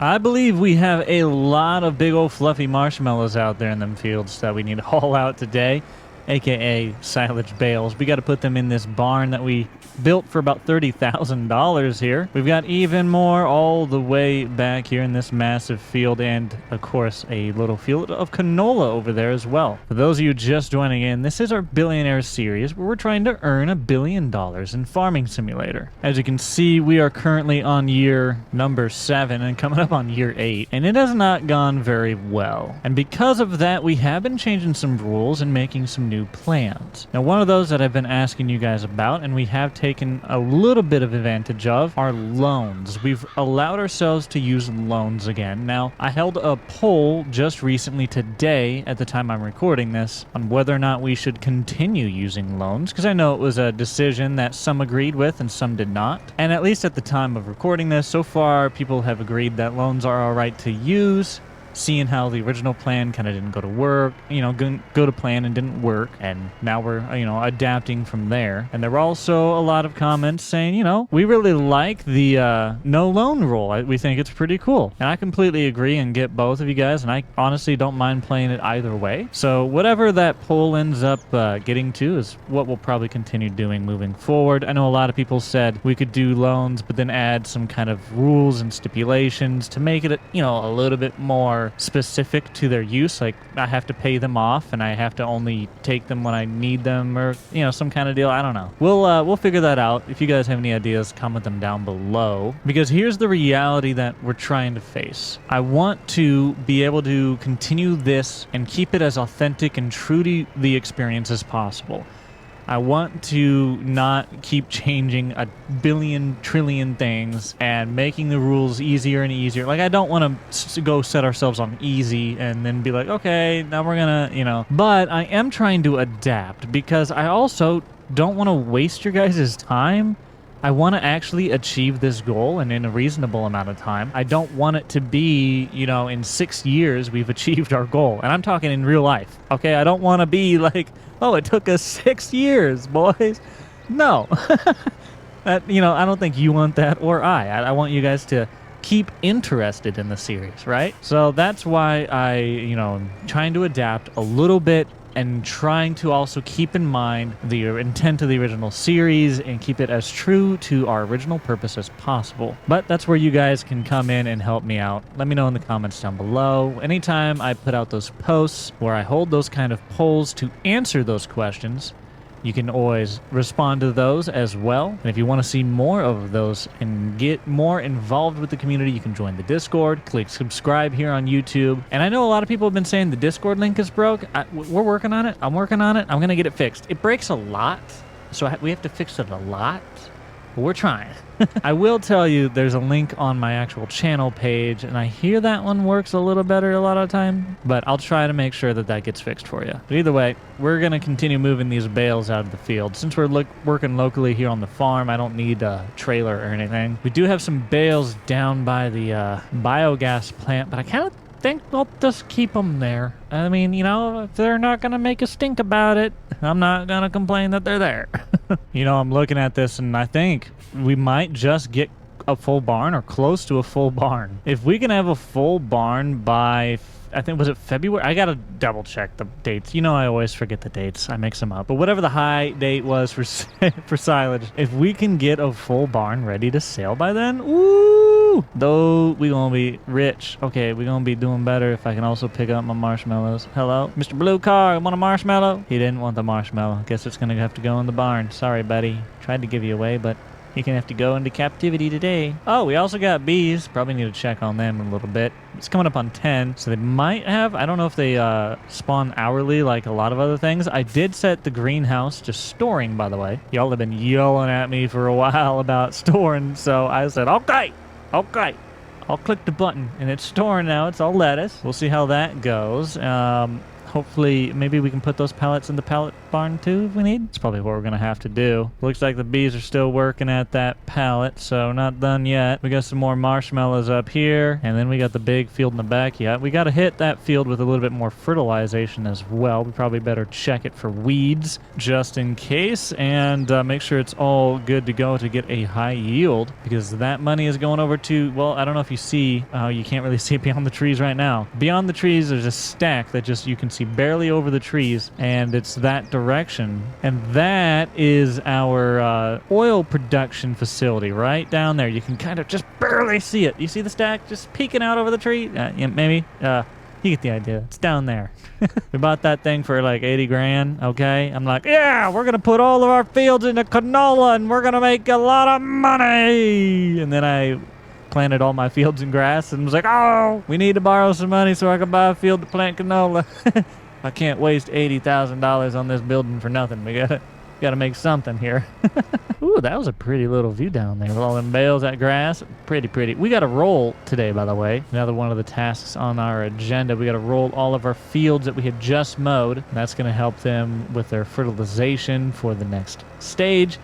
I believe we have a lot of big old fluffy marshmallows out there in them fields that we need to haul out today, aka silage bales. We got to put them in this barn that we built for about $30,000 here. We've got even more all the way back here in this massive field, and of course a little field of canola over there as well. For those of you just joining in, this is our Billionaire series where we're trying to earn $1 billion in Farming Simulator. As you can see, we are currently on year number 7 and coming up on year 8, and it has not gone very well. And because of that, we have been changing some rules and making some new plans. Now, one of those that I've been asking you guys about, and we have taken a little bit of advantage of, are loans. We've allowed ourselves to use loans again. Now, I held a poll just recently today, at the time I'm recording this, on whether or not we should continue using loans, because I know it was a decision that some agreed with and some did not. And at least at the time of recording this, so far people have agreed that loans are all right to use, seeing how the original plan kind of didn't go to work, go to plan and didn't work, and now we're, adapting from there. And there were also a lot of comments saying, we really like the no loan rule. We think it's pretty cool. And I completely agree and get both of you guys, and I honestly don't mind playing it either way. So whatever that poll ends up getting to is what we'll probably continue doing moving forward. I know a lot of people said we could do loans, but then add some kind of rules and stipulations to make it, a little bit more specific to their use. Like, I have to pay them off and I have to only take them when I need them, or some kind of deal. I don't know. We'll figure that out. If you guys have any ideas, comment them down below, because here's the reality that we're trying to face. I want to be able to continue this and keep it as authentic and true to the experience as possible. I want to not keep changing a billion trillion things and making the rules easier and easier. Like, I don't want to go set ourselves on easy and then be like, okay, now we're gonna, But I am trying to adapt, because I also don't want to waste your guys' time. I want to actually achieve this goal, and in a reasonable amount of time. I don't want it to be, in 6 years we've achieved our goal. And I'm talking in real life, okay? I don't want to be like, oh, it took us 6 years, boys. No. I don't think you want that, or I want you guys to keep interested in the series, right? So that's why I, am trying to adapt a little bit, and trying to also keep in mind the intent of the original series and keep it as true to our original purpose as possible. But that's where you guys can come in and help me out. Let me know in the comments down below. Anytime I put out those posts where I hold those kind of polls to answer those questions, you can always respond to those as well. And if you want to see more of those and get more involved with the community, you can join the Discord, click subscribe here on YouTube. And I know a lot of people have been saying the Discord link is broke. We're working on it. I'm working on it. I'm going to get it fixed. It breaks a lot, so we have to fix it a lot. But we're trying. I will tell you, there's a link on my actual channel page, and I hear that one works a little better a lot of the time, but I'll try to make sure that that gets fixed for you. But either way, we're going to continue moving these bales out of the field. Since we're working locally here on the farm, I don't need a trailer or anything. We do have some bales down by the biogas plant, but I kind of think we'll just keep them there. I mean, if they're not going to make a stink about it, I'm not going to complain that they're there. I'm looking at this and I think we might just get a full barn or close to a full barn. If we can have a full barn by, I think, was it February? I got to double check the dates. I always forget the dates. I mix them up. But whatever the high date was for silage, if we can get a full barn ready to sale by then, ooh, though we gonna be rich. Okay, we gonna be doing better if I can also pick up my marshmallows. Hello? Mr. Blue Car, want a marshmallow? He didn't want the marshmallow. Guess it's gonna have to go in the barn. Sorry, buddy. Tried to give you away, but you're gonna have to go into captivity today. Oh, we also got bees. Probably need to check on them a little bit. It's coming up on 10, so they might have, I don't know if they spawn hourly like a lot of other things. I did set the greenhouse to storing, by the way. Y'all have been yelling at me for a while about storing, so I said, okay. I'll click the button, and it's storing now. It's all lettuce. We'll see how that goes. hopefully maybe we can put those pallets in the pallet barn too if we need. It's probably what we're gonna have to do. Looks like the bees are still working at that pallet, so not done yet. We got some more marshmallows up here, and then we got the big field in the back. Yeah, we got to hit that field with a little bit more fertilization as well. We probably better check it for weeds just in case, and make sure it's all good to go to get a high yield, because that money is going over to, well, I don't know if you see, you can't really see it beyond the trees right now. Beyond the trees, there's a stack that just you can see barely over the trees, and it's that direction. And that is our oil production facility right down there. You can kind of just barely see it. You see the stack just peeking out over the tree? Yeah, maybe. You get the idea. It's down there. We bought that thing for like 80 grand, okay? I'm like, yeah, we're going to put all of our fields into canola and we're going to make a lot of money. And then I planted all my fields in grass and was like, oh, we need to borrow some money so I can buy a field to plant canola. I can't waste $80,000 on this building for nothing. We gotta make something here. Ooh, that was a pretty little view down there with all them bales, that grass. Pretty. We got to roll today, by the way. Another one of the tasks on our agenda. We got to roll all of our fields that we had just mowed. And that's going to help them with their fertilization for the next stage.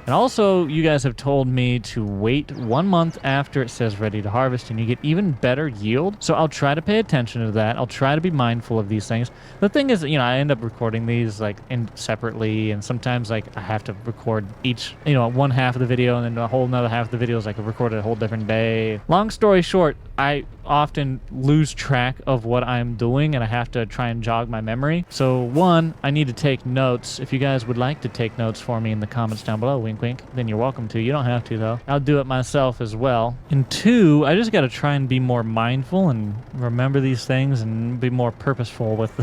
And also, you guys have told me to wait 1 month after it says ready to harvest, and you get even better yield. So I'll try to pay attention to that. I'll try to be mindful of these things. The thing is, I end up recording these like separately, and sometimes like I have to record each, one half of the video, and then a whole another half of the video is like recorded a whole different day. Long story short, I often lose track of what I'm doing, and I have to try and jog my memory. So one, I need to take notes. If you guys would like to take notes for me in the comments down below, wink wink, then you're welcome to. You don't have to though. I'll do it myself as well. And two, I just got to try and be more mindful and remember these things and be more purposeful with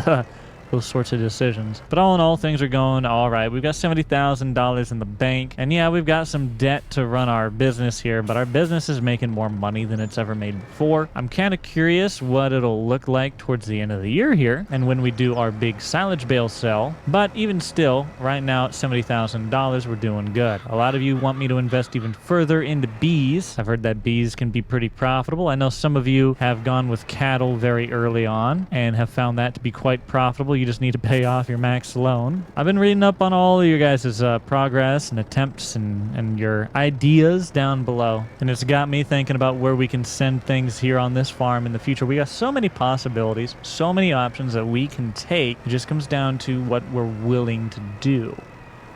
those sorts of decisions. But all in all, things are going all right. We've got $70,000 in the bank, and yeah, we've got some debt to run our business here, but our business is making more money than it's ever made before. I'm kind of curious what it'll look like towards the end of the year here and when we do our big silage bale sell. But even still, right now at $70,000, we're doing good. A lot of you want me to invest even further into bees. I've heard that bees can be pretty profitable. I know some of you have gone with cattle very early on and have found that to be quite profitable. You just need to pay off your max loan. I've been reading up on all of your guys' progress and attempts and your ideas down below. And it's got me thinking about where we can send things here on this farm in the future. We got so many possibilities, so many options that we can take. It just comes down to what we're willing to do.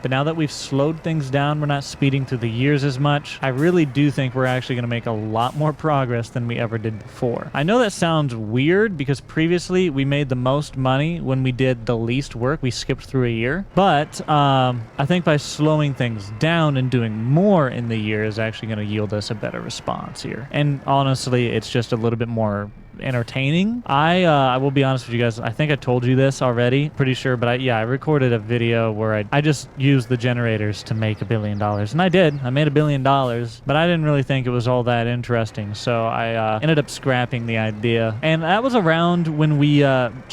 But now that we've slowed things down, we're not speeding through the years as much, I really do think we're actually going to make a lot more progress than we ever did before. I know that sounds weird because previously we made the most money when we did the least work. We skipped through a year. But I think by slowing things down and doing more in the year is actually going to yield us a better response here. And honestly, it's just a little bit more entertaining. I will be honest with you guys, I think I told you this already, pretty sure, but I recorded a video where I just used the generators to make $1 billion, and I did. I made $1 billion, but I didn't really think it was all that interesting, so I ended up scrapping the idea. And that was around when we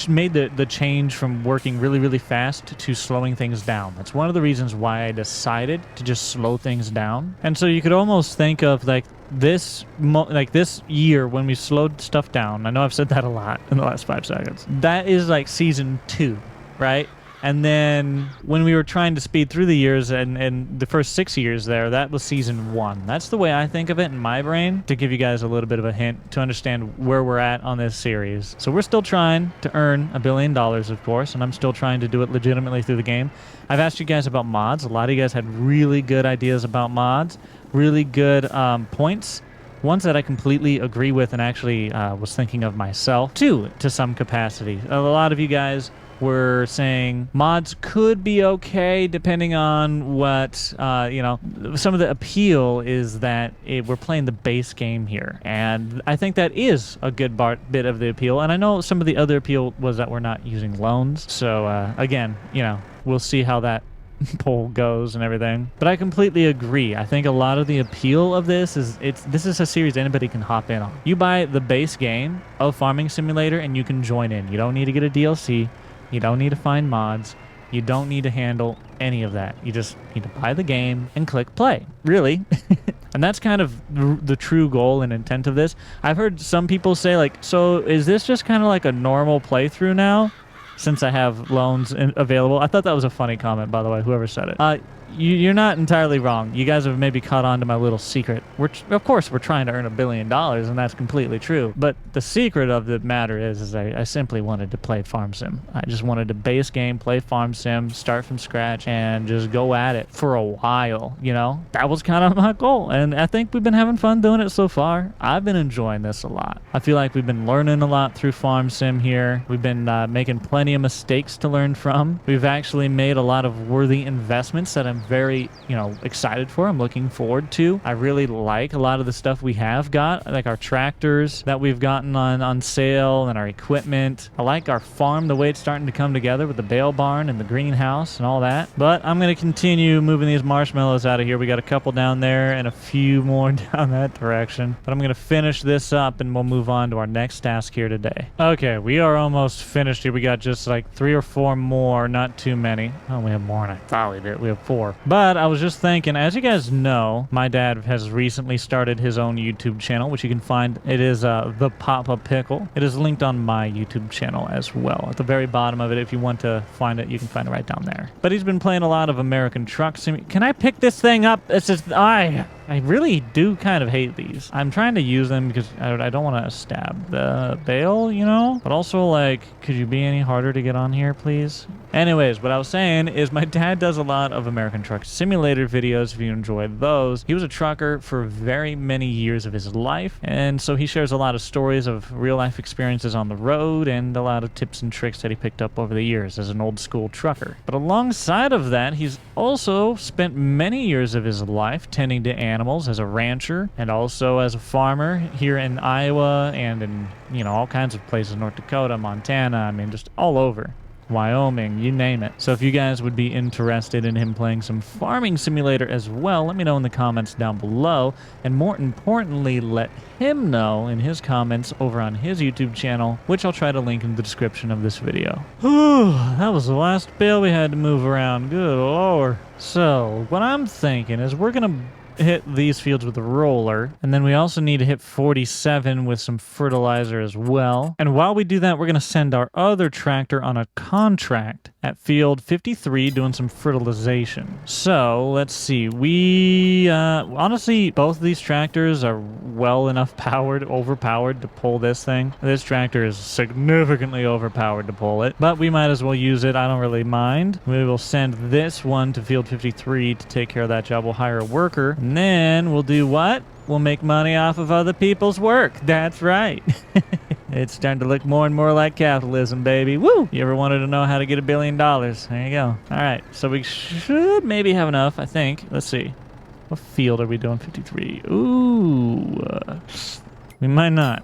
made the change from working really fast to slowing things down. That's one of the reasons why I decided to just slow things down. And so you could almost think of like this year when we slowed stuff down. I know I've said that a lot in the last 5 seconds. That is like season 2, right? And then when we were trying to speed through the years and the first 6 years there, that was season 1. That's the way I think of it in my brain, to give you guys a little bit of a hint to understand where we're at on this series. So we're still trying to earn $1 billion, of course, and I'm still trying to do it legitimately through the game. I've asked you guys about mods. A lot of you guys had really good ideas about mods, really good points. Ones that I completely agree with and actually was thinking of myself, too, to some capacity. A lot of you guys were saying mods could be okay depending on what, some of the appeal is that we're playing the base game here. And I think that is a good bit of the appeal. And I know some of the other appeal was that we're not using loans. So, again, we'll see how that poll goes and everything, but I completely agree. I think a lot of the appeal of this is this is a series anybody can hop in on. You buy the base game of Farming Simulator and you can join in. You don't need to get a DLC. You don't need to find mods. You don't need to handle any of that. You just need to buy the game and click play, really. And that's kind of the true goal and intent of this. I've heard some people say, like, so is this just kind of like a normal playthrough now? since I have loans available. I thought that was a funny comment, by the way, whoever said it. You're not entirely wrong. You guys have maybe caught on to my little secret. Of course, we're trying to earn $1 billion, and that's completely true. But the secret of the matter is I simply wanted to play Farm Sim. I just wanted to base game, play Farm Sim, start from scratch, and just go at it for a while, you know? That was kind of my goal, and I think we've been having fun doing it so far. I've been enjoying this a lot. I feel like we've been learning a lot through Farm Sim here. We've been making plenty of mistakes to learn from. We've actually made a lot of worthy investments that I'm very, excited for. I'm looking forward to. I really like a lot of the stuff we have got, like our tractors that we've gotten on sale and our equipment. I like our farm, the way it's starting to come together with the bale barn and the greenhouse and all that. But I'm going to continue moving these marshmallows out of here. We got a couple down there and a few more down that direction. But I'm going to finish this up and we'll move on to our next task here today. Okay, we are almost finished here. We got just like 3 or 4 more, not too many. Oh, we have more than I thought we did. We have 4. But I was just thinking, as you guys know, my dad has recently started his own YouTube channel, which you can find. It is TheFormalPickle. It is linked on my YouTube channel as well. At the very bottom of it, if you want to find it, you can find it right down there. But he's been playing a lot of American Truck Sim. Can I pick this thing up? It's just, I really do kind of hate these. I'm trying to use them because I don't want to stab the bale, But also, like, could you be any harder to get on here, please? Anyways, what I was saying is my dad does a lot of American Truck Simulator videos, if you enjoy those. He was a trucker for very many years of his life, and so he shares a lot of stories of real-life experiences on the road and a lot of tips and tricks that he picked up over the years as an old-school trucker. But alongside of that, he's also spent many years of his life tending to animals as a rancher and also as a farmer here in Iowa and in, all kinds of places, North Dakota, Montana, I mean, just all over. Wyoming, you name it. So if you guys would be interested in him playing some farming simulator as well, let me know in the comments down below. And more importantly, let him know in his comments over on his YouTube channel, which I'll try to link in the description of this video. Whew, that was the last bale we had to move around. Good Lord. So what I'm thinking is we're going to hit these fields with a roller, and then we also need to hit 47 with some fertilizer as well. And while we do that, we're going to send our other tractor on a contract at field 53 doing some fertilization. So let's see, we honestly, both of these tractors are well enough overpowered to pull this thing. This tractor is significantly overpowered to pull it, but we might as well use it. I don't really mind. We will send this one to field 53 to take care of that job. We'll hire a worker, and then we'll do what? We'll make money off of other people's work. That's right. It's starting to look more and more like capitalism, baby. Woo! You ever wanted to know how to get $1 billion? There you go. All right, so we should maybe have enough, I think. Let's see. What field are we doing? 53. Ooh. We might not.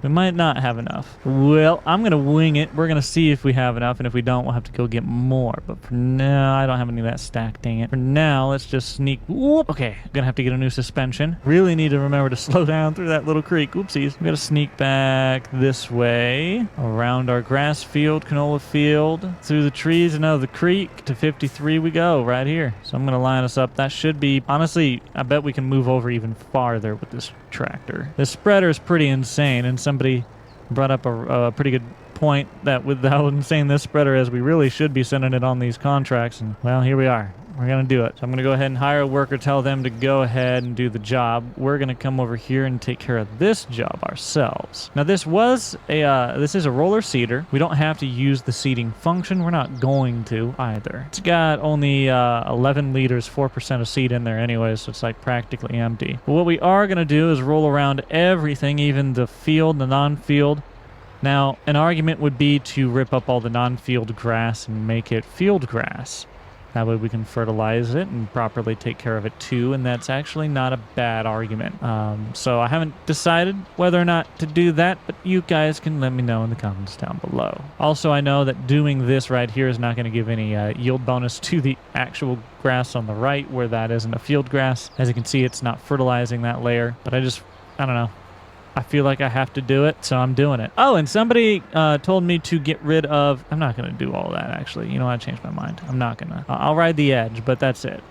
We might not have enough. Well, I'm going to wing it. We're going to see if we have enough, and if we don't, we'll have to go get more. But for now, I don't have any of that stack, dang it. For now, let's just sneak. Whoop. Okay, I'm going to have to get a new suspension. Really need to remember to slow down through that little creek. Oopsies. We got to sneak back this way, around our grass field, canola field, through the trees and out of the creek to 53 we go, right here. So I'm going to line us up. That should be, honestly, I bet we can move over even farther with this tractor. The spreader is pretty insane, and somebody brought up a pretty good point that with how insane this spreader is, we really should be sending it on these contracts, and well, here we are. We're gonna do it. So I'm gonna go ahead and hire a worker, tell them to go ahead and do the job. We're gonna come over here and take care of this job ourselves. Now this is a roller seeder. We don't have to use the seeding function. We're not going to either. It's got only 11 liters, 4% of seed in there anyway, so it's like practically empty. But what we are gonna do is roll around everything, even the field, the non-field. Now, an argument would be to rip up all the non-field grass and make it field grass. That way we can fertilize it and properly take care of it too, and that's actually not a bad argument. So I haven't decided whether or not to do that, but you guys can let me know in the comments down below. Also, I know that doing this right here is not going to give any yield bonus to the actual grass on the right, where that isn't a field grass. As you can see, it's not fertilizing that layer, but I don't know. I feel like I have to do it, so I'm doing it. Oh, and somebody told me to get rid of... I'm not going to do all that, actually. You know what? I changed my mind. I'm not going to. I'll ride the edge, but that's it.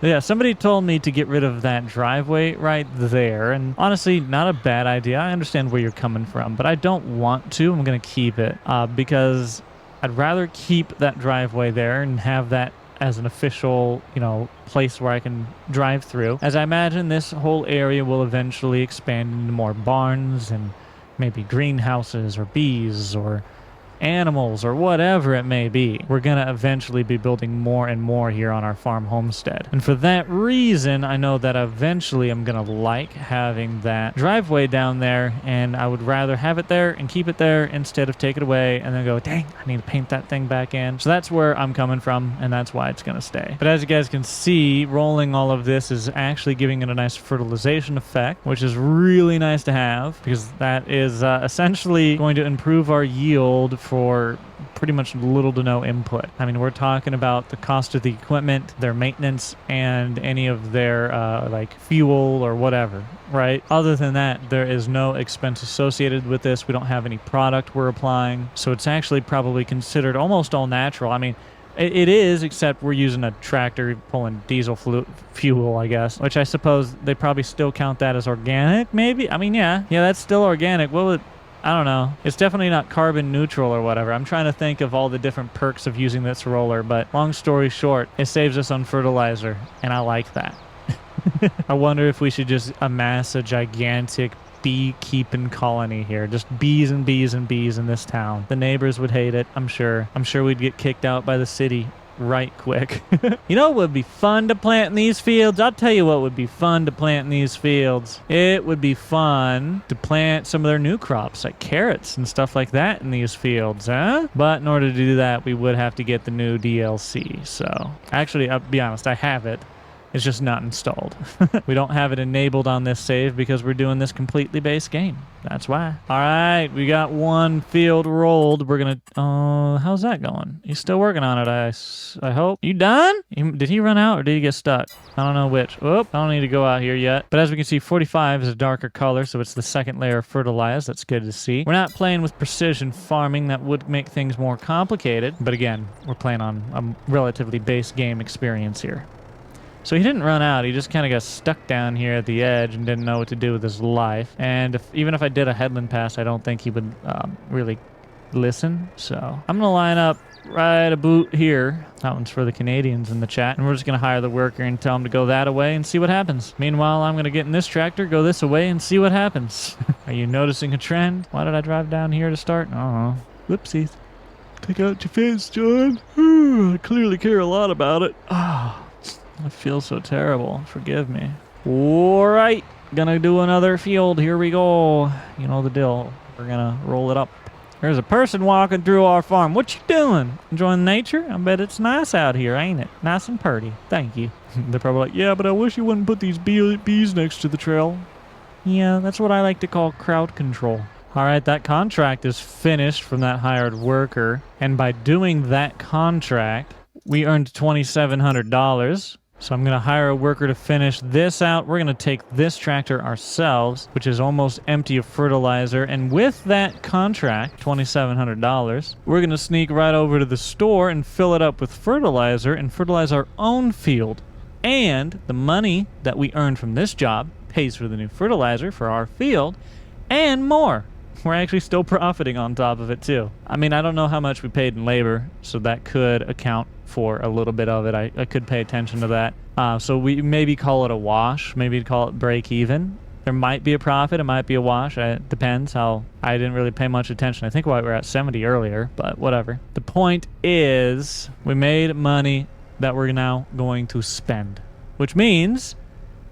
Yeah, somebody told me to get rid of that driveway right there, and honestly, not a bad idea. I understand where you're coming from, but I don't want to. I'm going to keep it because I'd rather keep that driveway there and have that as an official, you know, place where I can drive through. As I imagine this whole area will eventually expand into more barns and maybe greenhouses or bees or animals or whatever it may be. We're going to eventually be building more and more here on our farm homestead. And for that reason, I know that eventually I'm going to like having that driveway down there, and I would rather have it there and keep it there instead of take it away and then go, dang, I need to paint that thing back in. So that's where I'm coming from, and that's why it's going to stay. But as you guys can see, rolling all of this is actually giving it a nice fertilization effect, which is really nice to have because that is essentially going to improve our yield for pretty much little to no input. I mean, we're talking about the cost of the equipment, their maintenance, and any of their like fuel or whatever, right? Other than that, there is no expense associated with this. We don't have any product we're applying, so it's actually probably considered almost all natural. I mean, it is, except we're using a tractor pulling diesel fuel, I guess, which I suppose they probably still count that as organic, maybe? I mean, yeah, that's still organic. What would... I don't know. It's definitely not carbon neutral or whatever. I'm trying to think of all the different perks of using this roller, but long story short, it saves us on fertilizer, and I like that. I wonder if we should just amass a gigantic beekeeping colony here. Just bees and bees and bees in this town. The neighbors would hate it, I'm sure. I'm sure we'd get kicked out by the city right quick. You know what would be fun to plant in these fields? I'll tell you what would be fun to plant in these fields. It would be fun to plant some of their new crops, like carrots and stuff like that in these fields, huh? But in order to do that, we would have to get the new DLC. So, actually, I'll be honest, I have it. It's just not installed. We don't have it enabled on this save because we're doing this completely base game. That's why. All right, we got one field rolled. We're gonna... how's that going? He's still working on it, I hope. You done? Did he run out or did he get stuck? I don't know which. Oop, I don't need to go out here yet. But as we can see, 45 is a darker color, so it's the second layer of fertilize. That's good to see. We're not playing with precision farming. That would make things more complicated. But again, we're playing on a relatively base game experience here. So he didn't run out. He just kind of got stuck down here at the edge and didn't know what to do with his life. And even if I did a headland pass, I don't think he would really listen. So I'm going to line up right about here. That one's for the Canadians in the chat. And we're just going to hire the worker and tell him to go that away and see what happens. Meanwhile, I'm going to get in this tractor, go this away, and see what happens. Are you noticing a trend? Why did I drive down here to start? I don't know. Whoopsies. Take out your face, John. I clearly care a lot about it. I feel so terrible. Forgive me. All right. Gonna do another field. Here we go. You know the deal. We're gonna roll it up. There's a person walking through our farm. What you doing? Enjoying nature? I bet it's nice out here, ain't it? Nice and pretty. Thank you. They're probably like, yeah, but I wish you wouldn't put these bees next to the trail. Yeah, that's what I like to call crowd control. All right, that contract is finished from that hired worker. And by doing that contract, we earned $2,700. So I'm going to hire a worker to finish this out. We're going to take this tractor ourselves, which is almost empty of fertilizer. And with that contract, $2,700, we're going to sneak right over to the store and fill it up with fertilizer and fertilize our own field. And the money that we earned from this job pays for the new fertilizer for our field and more. We're actually still profiting on top of it too. I mean, I don't know how much we paid in labor, so that could account for a little bit of it. I could pay attention to that. So we maybe call it a wash, maybe call it break even. There might be a profit, it might be a wash. It depends how. I didn't really pay much attention. I think we were at 70 earlier, but whatever. The point is, we made money that we're now going to spend, which means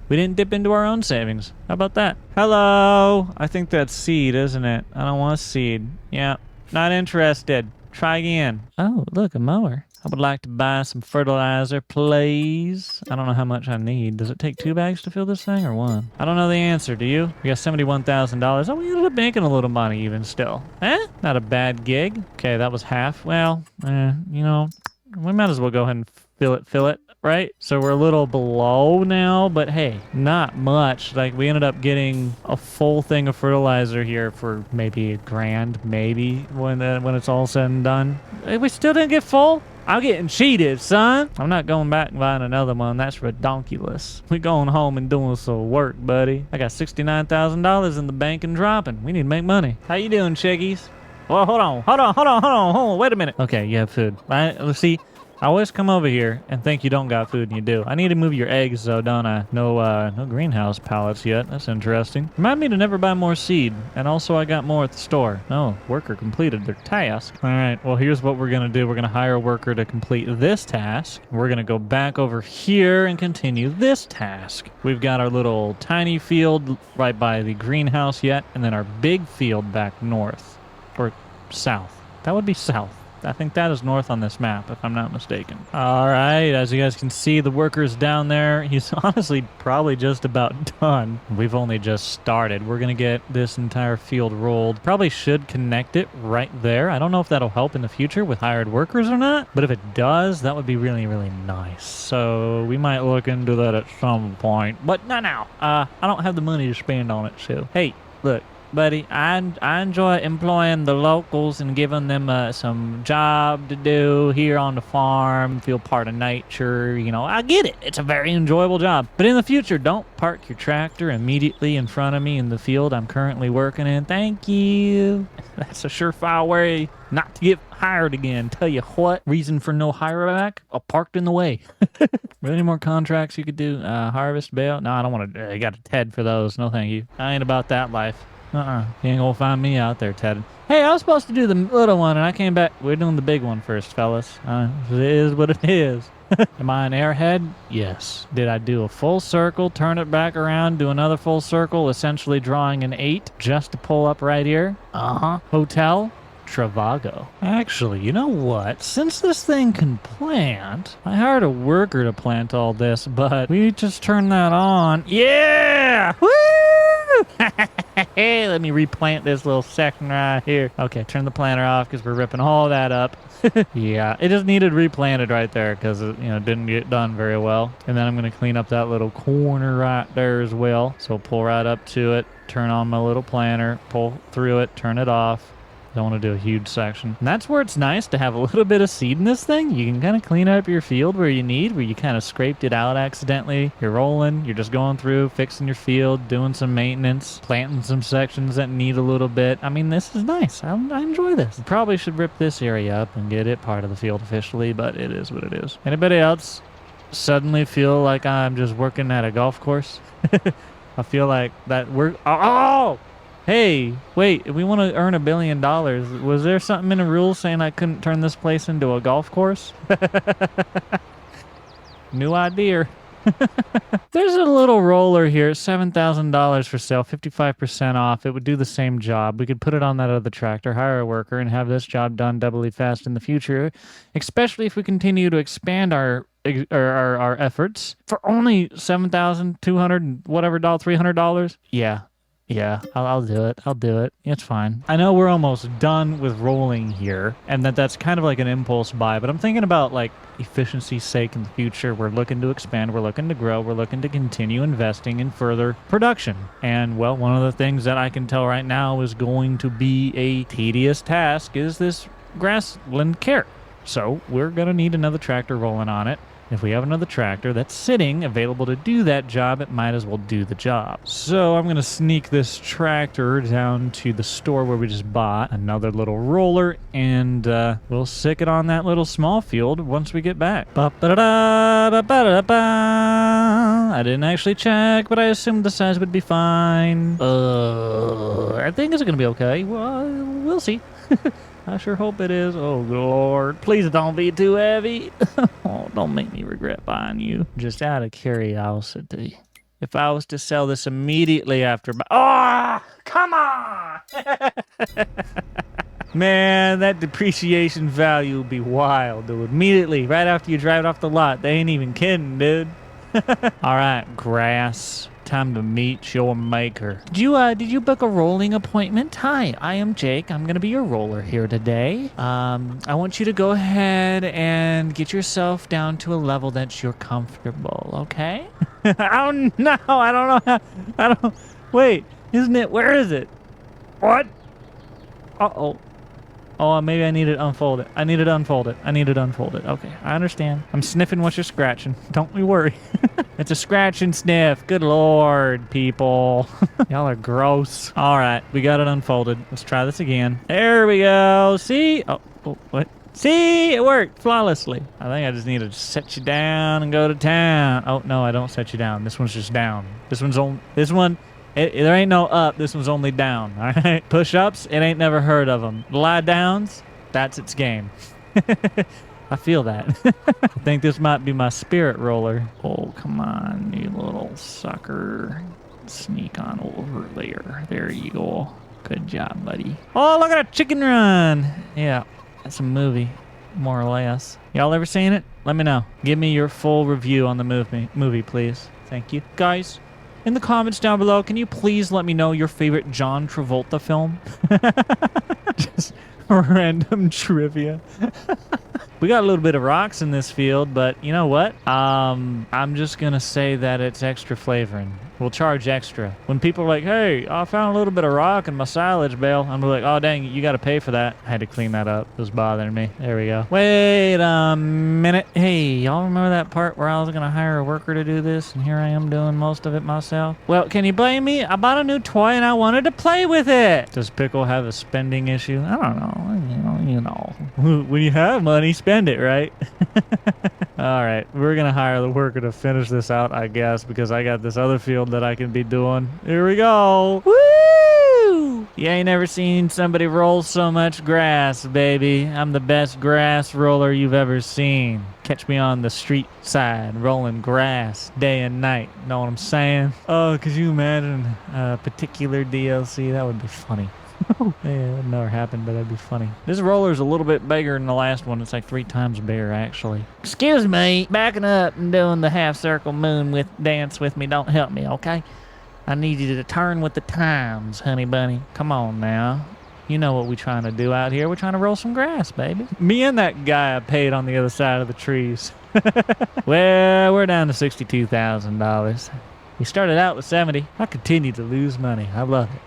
we didn't dip into our own savings. How about that? Hello! I think that's seed, isn't it? I don't want seed. Yeah, not interested. Try again. Oh, look, a mower. I would like to buy some fertilizer, please. I don't know how much I need. Does it take 2 bags to fill this thing or 1? I don't know the answer, do you? We got $71,000. Oh, we ended up making a little money even still. Eh? Not a bad gig. Okay, that was half. Well, you know, we might as well go ahead and fill it, right? So we're a little below now, but hey, not much. Like, we ended up getting a full thing of fertilizer here for maybe $1,000, maybe, when it's all said and done. Hey, we still didn't get full? I'm getting cheated, son. I'm not going back and buying another one. That's redonkulous. We going home and doing some work, buddy. I got $69,000 in the bank and dropping. We need to make money. How you doing, chickies? Well, hold on. Wait a minute. Okay, you have food. Let's see. I always come over here and think you don't got food, and you do. I need to move your eggs, though, don't I? No greenhouse pallets yet. That's interesting. Remind me to never buy more seed. And also, I got more at the store. Oh, worker completed their task. All right, well, here's what we're going to do. We're going to hire a worker to complete this task. We're going to go back over here and continue this task. We've got our little tiny field right by the greenhouse yet, and then our big field back north. Or south. That would be south. I think that is north on this map, if I'm not mistaken. All right, as you guys can see, the worker's down there. He's honestly probably just about done. We've only just started. We're going to get this entire field rolled. Probably should connect it right there. I don't know if that'll help in the future with hired workers or not, but if it does, that would be really, really nice. So we might look into that at some point, but not now. I don't have the money to spend on it, so. Hey, look. Buddy, I enjoy employing the locals and giving them some job to do here on the farm, feel part of nature. You know, I get it. It's a very enjoyable job. But in the future, don't park your tractor immediately in front of me in the field I'm currently working in. Thank you. That's a surefire way not to get hired again. Tell you what, reason for no hire back, parked in the way. Any more contracts you could do? Harvest, bale? No, I don't want to. I got a Ted for those. No, thank you. I ain't about that life. You ain't gonna find me out there, Ted. Hey, I was supposed to do the little one, and I came back. We're doing the big one first, fellas. It is what it is. Am I an airhead? Yes. Did I do a full circle, turn it back around, do another full circle, essentially drawing an 8 just to pull up right here? Hotel? Travago. Actually, you know what? Since this thing can plant, I hired a worker to plant all this, but we just turn that on. Yeah! Woo! Hey, let me replant this little section right here. Okay, turn the planter off because we're ripping all that up. Yeah, it just needed replanted right there because it, didn't get done very well. And then I'm going to clean up that little corner right there as well. So pull right up to it, turn on my little planter, pull through it, turn it off. Don't want to do a huge section. And that's where it's nice to have a little bit of seed in this thing. You can kind of clean up your field where you need, where you kind of scraped it out accidentally. You're rolling, you're just going through, fixing your field, doing some maintenance, planting some sections that need a little bit. I mean, this is nice. I enjoy this. Probably should rip this area up and get it part of the field officially, but it is what it is. Anybody else suddenly feel like I'm just working at a golf course? I feel like that we're... Oh! Hey, wait, if we want to earn $1 billion, was there something in the rules saying I couldn't turn this place into a golf course? New idea. There's a little roller here, $7,000 for sale, 55% off. It would do the same job. We could put it on that other tractor, hire a worker, and have this job done doubly fast in the future, especially if we continue to expand our efforts for only $7,200 whatever, $300. Yeah, I'll do it. I'll do it. It's fine. I know we're almost done with rolling here, and that's kind of like an impulse buy, but I'm thinking about, like, efficiency's sake in the future. We're looking to expand. We're looking to grow. We're looking to continue investing in further production. And, well, one of the things that I can tell right now is going to be a tedious task is this grassland care. So we're going to need another tractor rolling on it. If we have another tractor that's sitting available to do that job, it might as well do the job. So I'm going to sneak this tractor down to the store where we just bought another little roller, and we'll stick it on that little small field once we get back. I didn't actually check, but I assumed the size would be fine. I think it's going to be okay. Well, we'll see. I sure hope it is. Oh, Lord. Please don't be too heavy. Oh, don't make me regret buying you. Just out of curiosity. If I was to sell this immediately after... Oh, come on! Man, that depreciation value would be wild, dude. Immediately, right after you drive it off the lot. They ain't even kidding, dude. All right, grass. Time to meet your maker. Did you book a rolling appointment? Hi, I am Jake. I'm gonna be your roller here today. I want you to go ahead and get yourself down to a level that you're comfortable, okay? Oh no, I don't know how, wait, isn't it, where is it? What? Uh-oh. Oh, maybe I need it unfolded. I need it unfolded. Okay, I understand. I'm sniffing what you're scratching. Don't we worry. It's a scratch and sniff. Good lord, people. Y'all are gross. All right, we got it unfolded. Let's try this again. There we go. See? Oh, what? See? It worked flawlessly. I think I just need to set you down and go to town. Oh, no, I don't set you down. This one's just down. There ain't no up. This one's only down. All right. Push-ups. It ain't never heard of them. Lie downs. That's its game. I feel that. I think this might be my spirit roller. Oh, come on, you little sucker. Sneak on over there. There you go. Good job, buddy. Oh, look at a chicken run. Yeah, that's a movie, more or less. Y'all ever seen it? Let me know. Give me your full review on the movie, please. Thank you. Guys, in the comments down below, can you please let me know your favorite John Travolta film? Just random trivia. We got a little bit of rocks in this field, but you know what? I'm just gonna say that it's extra flavoring. We'll charge extra. When people are like, hey, I found a little bit of rock in my silage bale, I'm like, oh dang, you gotta pay for that. I had to clean that up. It was bothering me. There we go. Wait a minute. Hey, y'all remember that part where I was gonna hire a worker to do this, and here I am doing most of it myself? Well, can you blame me? I bought a new toy and I wanted to play with it. Does Pickle have a spending issue? I don't know. You know. When you have money, spend it, right? All right, we're gonna hire the worker to finish this out, I guess, because I got this other field that I can be doing. Here we go. Woo! You ain't never seen somebody roll so much grass, baby. I'm the best grass roller you've ever seen. Catch me on the street side rolling grass day and night. Know what I'm saying? Oh, could you imagine a particular DLC? That would be funny. Yeah, it would never happen, but that'd be funny. This roller's a little bit bigger than the last one. It's like 3 times bigger, actually. Excuse me, backing up and doing the half circle moon with dance with me don't help me, okay? I need you to turn with the times, honey bunny. Come on now. You know what we're trying to do out here. We're trying to roll some grass, baby. Me and that guy I paid on the other side of the trees. Well, we're down to $62,000. We started out with 70. I continue to lose money. I love it.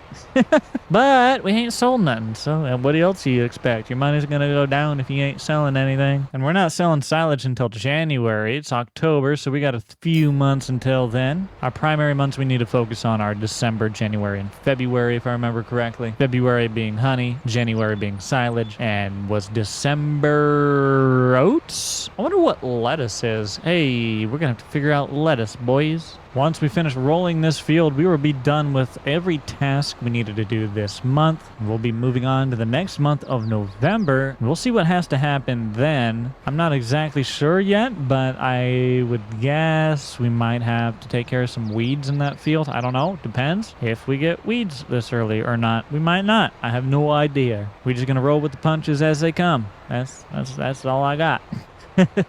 But we ain't sold nothing, so what else do you expect? Your money's gonna go down if you ain't selling anything. And we're not selling silage until January. It's October, so we got a few months until then. Our primary months we need to focus on are December, January, and February, if I remember correctly. February being honey, January being silage, and was December oats? I wonder what lettuce is. Hey, we're gonna have to figure out lettuce, boys. Once we finish rolling this field, we will be done with every task we needed to do this month. We'll be moving on to the next month of November. We'll see what has to happen then. I'm not exactly sure yet, but I would guess we might have to take care of some weeds in that field. I don't know. Depends if we get weeds this early or not. We might not. I have no idea. We're just gonna roll with the punches as they come. That's all I got.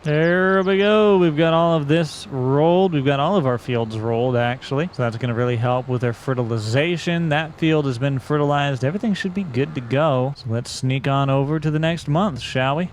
There we go. We've got all of this rolled. We've got all of our fields rolled, actually. So that's going to really help with our fertilization. That field has been fertilized. Everything should be good to go. So let's sneak on over to the next month, shall we?